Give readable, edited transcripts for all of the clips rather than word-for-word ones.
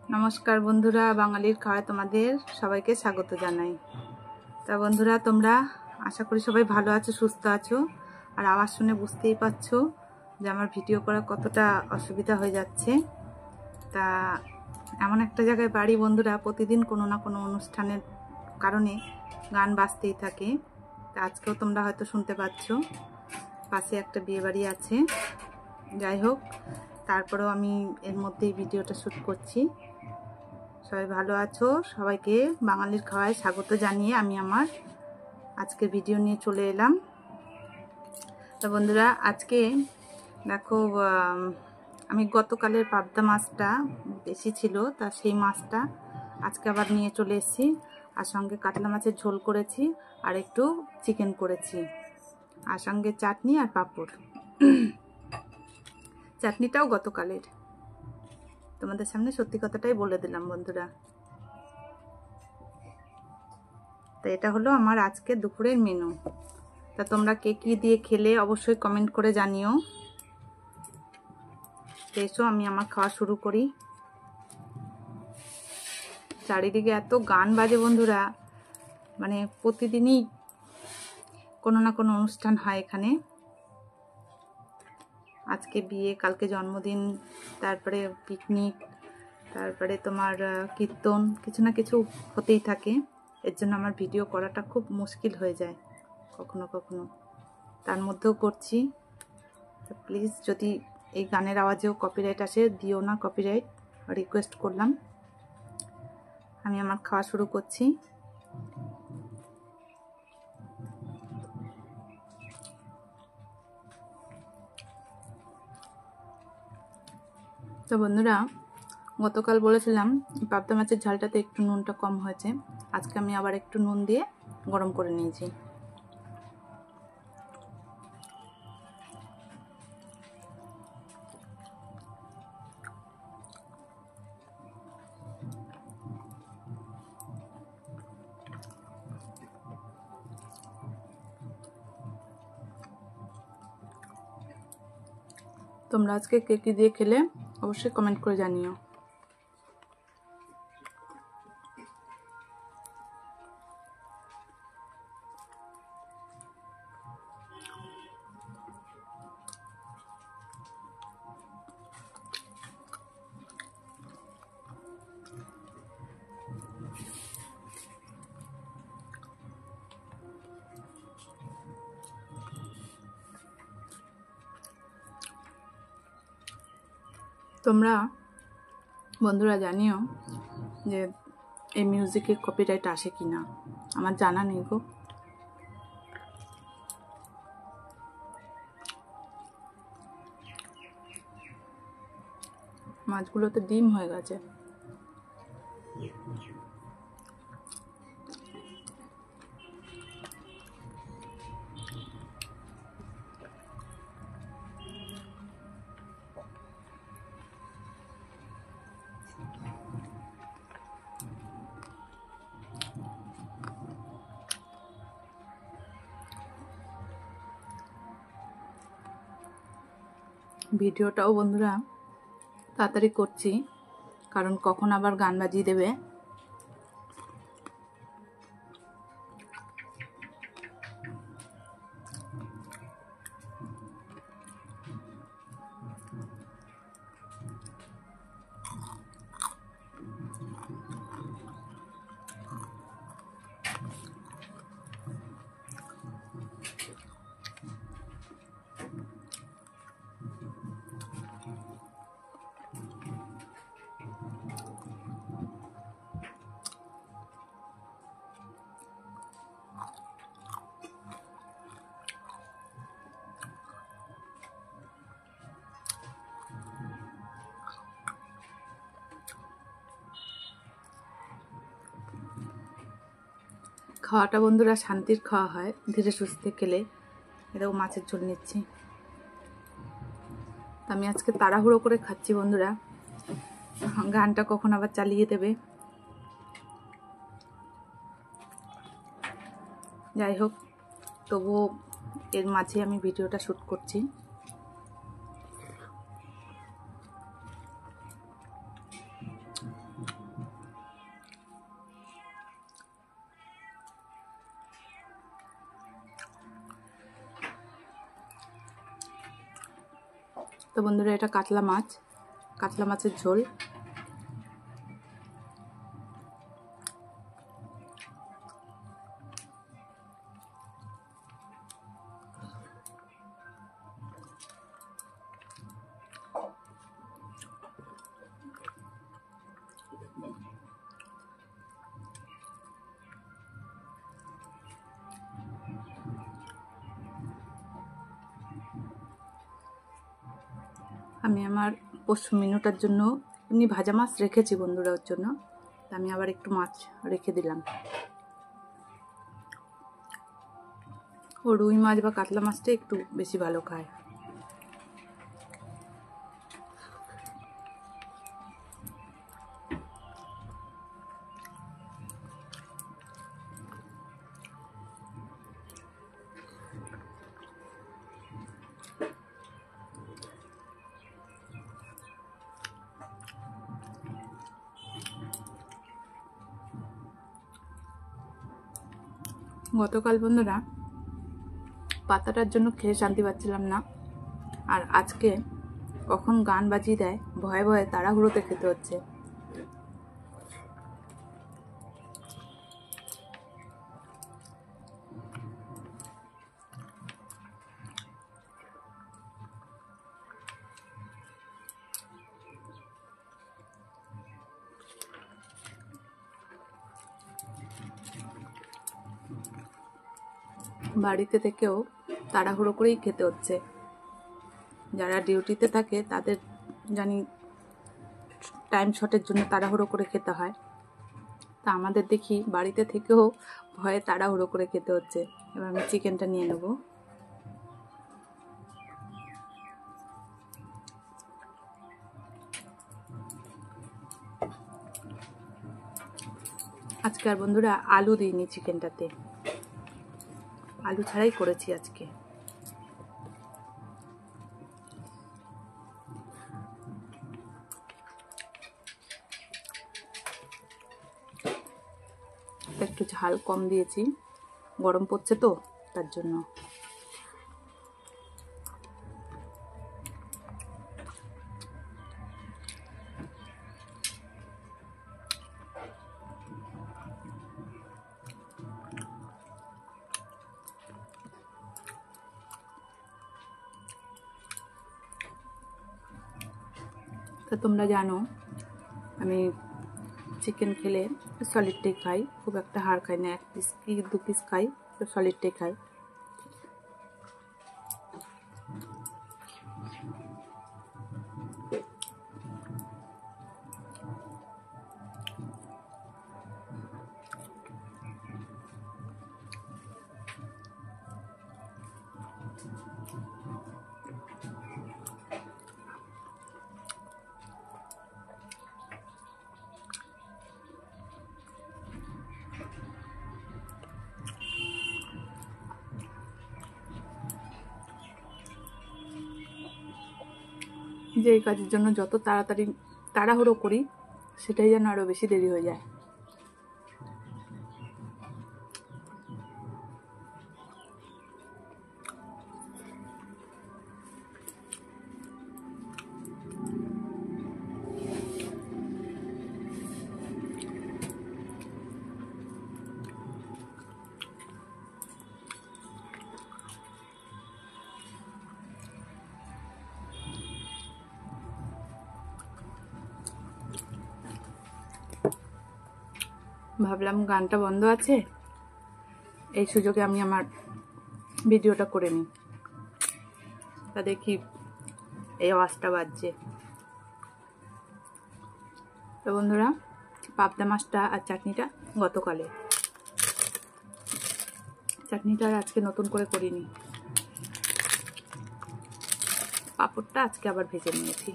नमस्कार बंधुरा बांगालिर खाওয়ায় তোমাদের সবাইকে স্বাগত জানাই। তা বন্ধুরা তোমরা আশা করি সবাই ভালো আছো সুস্থ আছো আর আওয়াজ শুনে বুঝতেই পারছো যে আমার ভিডিও করা কতটা অসুবিধা হয়ে যাচ্ছে। তা এমন একটা জায়গায় বাড়ি বন্ধুরা প্রতিদিন কোনো না কোনো অনুষ্ঠানের কারণে গান বাজতেই থাকে। তা আজকেও তোমরা হয়তো শুনতে পাচ্ছো পাশে একটা বিয়ে বাড়ি আছে। যাই হোক তারপরেও আমি এর মধ্যেই ভিডিওটা শুট করছি। সবাই ভালো আছো, সবাইকে বাঙালির খাওয়ায় স্বাগত জানিয়ে আমি আমার আজকের ভিডিও নিয়ে চলে এলাম। তো বন্ধুরা আজকে দেখো আমি গতকালের পাবদা মাছটা বেশি ছিল, তা সেই মাছটা আজকে আবার নিয়ে চলে এসেছি। আর সঙ্গে কাতলা মাছের ঝোল করেছি আর একটু চিকেন করেছি, আর সঙ্গে চাটনি আর পাঁপড়। চাটনিটাও গতকালের, তোমাদের সামনে সত্যি কথাটাই বলে দিলাম বন্ধুরা। তো এটা হলো আমার আজকে দুপুরের মেনু। তা তোমরা কে কি দিয়ে খেলে অবশ্যই কমেন্ট করে জানিও। এসো আমি আমার খাওয়া শুরু করি। চারিদিকে এত গান বাজে বন্ধুরা, মানে প্রতিদিনই কোনো না কোনো অনুষ্ঠান হয় এখানে। আজকে বিয়ে, কালকে জন্মদিন, তারপরে পিকনিক, তারপরে তোমার কীর্তন, কিছু না কিছু হতেই থাকে। এর জন্য আমার ভিডিও করাটা খুব মুশকিল হয়ে যায় কখনো কখনো, তার মধ্যেও করছি। তো প্লিজ যদি এই গানের আওয়াজেও কপিরাইট আসে দিও না, কপিরাইট রিকোয়েস্ট করলাম। আমি আমার খাওয়া শুরু করছি। তো বন্ধুরা গতকাল বলেছিলাম পাবদা মাছের ঝালটাতে একটু নুনটা কম হয়েছে, আজকে আমি আবার একটু নুন দিয়ে গরম করে নিয়েছি। তোমরা আজকে কে কি দিয়ে খেলে অবশ্যই কমেন্ট করে জানিও। তোমরা বন্ধুরা জানিও যে এই মিউজিকে কপিরাইট আসে কি না, আমার জানা নেই গো। মাছগুলোতে ডিম হয়ে গেছে। ভিডিওটাও বন্ধুরা তাড়াতাড়ি করছি, কারণ কখন আবার গান বাজিয়ে দেবে। খাওয়াটা বন্ধুরা শান্তির খাওয়া হয়, ধীরে সুস্থে খেলে। এরকম মাছের ঝোল নিচ্ছি। আমি আজকে তাড়াহুড়ো করে খাচ্ছি বন্ধুরা, গানটা কখন আবার চালিয়ে দেবে। যাই হোক তবুও এর মাঝে আমি ভিডিওটা শ্যুট করছি। তো বন্ধুরা, এটা কাতলা মাছের ঝোল। আমি আমার পরশু মেনুটার জন্য এমনি ভাজা মাছ রেখেছি বন্ধুরা ওর জন্য, আমি আবার একটু মাছ রেখে দিলাম। ও রুই মাছ বা কাতলা মাছটা একটু বেশি ভালো খায়। গতকাল বন্ধুরা পাতাটার জন্য খেয়ে শান্তি পাচ্ছিলাম না, আর আজকে কখন গান বাজিয়ে দেয় ভয়ে ভয়ে তাড়াহুড়োতে খেতে হচ্ছে। বাড়িতে থেকেও তাড়াহুড়ো করেই খেতে হচ্ছে। যারা ডিউটিতে থাকে তাদের জানি টাইম শর্টের জন্য তাড়াহুড়ো করে খেতে হয়, তা আমাদের দেখি বাড়িতে থেকেও ভয়ে তাড়াহুড়ো করে খেতে হচ্ছে। এবার আমি চিকেনটা নিয়ে নেব। আজকে আর বন্ধুরা আলু দিইনি চিকেনটাতে, আলু ছাড়াই করেছি আজকে। একটু ঝাল কম দিয়েছি, গরম পড়ছে তো তার জন্য। তো তোমরা জানো আমি চিকেন খেলে সলিডটাই খাই, খুব একটা হাড় খাই না, 1 পিস কি 2 পিস খাই, তো সলিডটাই খাই। যে এই কাজের জন্য যত তাড়াতাড়ি তাড়াহুড়ো করি সেটাই যেন আরও বেশি দেরি হয়ে যায়। ভাবলাম গানটা বন্ধ আছে, এই সুযোগে আমি আমার ভিডিওটা করে নিই। তা দেখি এই আওয়াজটা বাজছে। তো বন্ধুরা, পাবদা মাছটা আর চাটনিটা গতকালে, চাটনিটা আর আজকে নতুন করে করিনি। পাঁপড়টা আজকে আবার ভেজে নিয়েছি।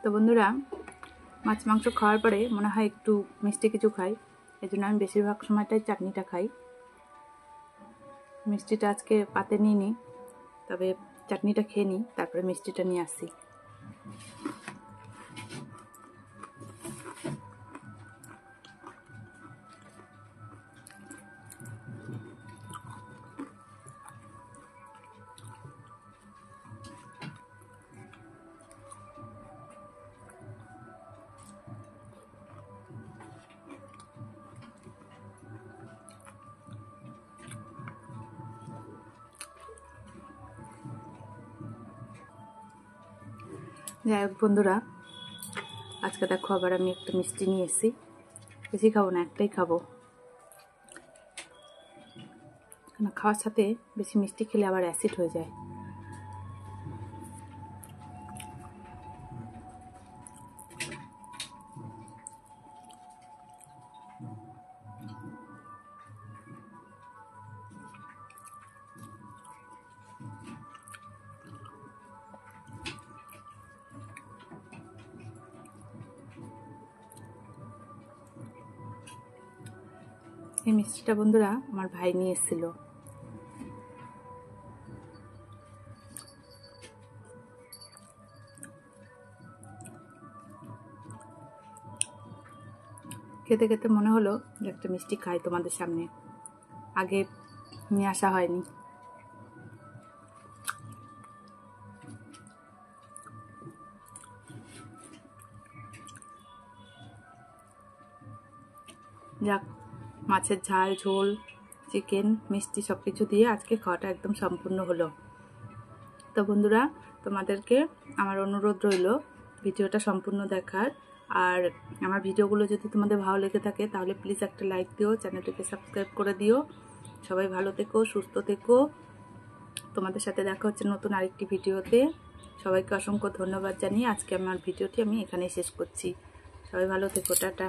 তো বন্ধুরা, মাছ মাংস খাওয়ার পরে মনে হয় একটু মিষ্টি কিছু খাই, এই জন্য আমি বেশিরভাগ সময়টাই চাটনিটা খাই। মিষ্টিটা আজকে পাতে নিইনি, তবে চাটনিটা খেয়ে নিই, তারপরে মিষ্টিটা নিয়ে আসি। যাই হোক বন্ধুরা, আজকে দেখো আবার আমি একটা মিষ্টি নিয়ে এসেছি। বেশি খাবো না, একটাই খাবো, কেন খাওয়ার সাথে বেশি মিষ্টি খেলে আবার অ্যাসিড হয়ে যায়। এই মিষ্টিটা বন্ধুরা আমার ভাই নিয়ে এসেছিল। খেতে খেতে মনে হলো যে একটা মিষ্টি খাই তোমাদের সামনে, আগে নিয়ে আসা হয়নি। যাক, মাছের ঝাল, ঝোল, চিকেন, মিষ্টি সব কিছু দিয়ে আজকে খাওয়াটা একদম সম্পূর্ণ হলো। তো বন্ধুরা, তোমাদেরকে আমার অনুরোধ রইল ভিডিওটা সম্পূর্ণ দেখার। আর আমার ভিডিওগুলো যদি তোমাদের ভালো লেগে থাকে তাহলে প্লিজ একটা লাইক দিও, চ্যানেলটিকে সাবস্ক্রাইব করে দিও। সবাই ভালো থেকো, সুস্থ থেকো। তোমাদের সাথে দেখা হচ্ছে নতুন আরেকটি ভিডিওতে। সবাইকে অসংখ্য ধন্যবাদ জানিয়ে আজকে আমার ভিডিওটি আমি এখানেই শেষ করছি। সবাই ভালো থেকো, টাটা।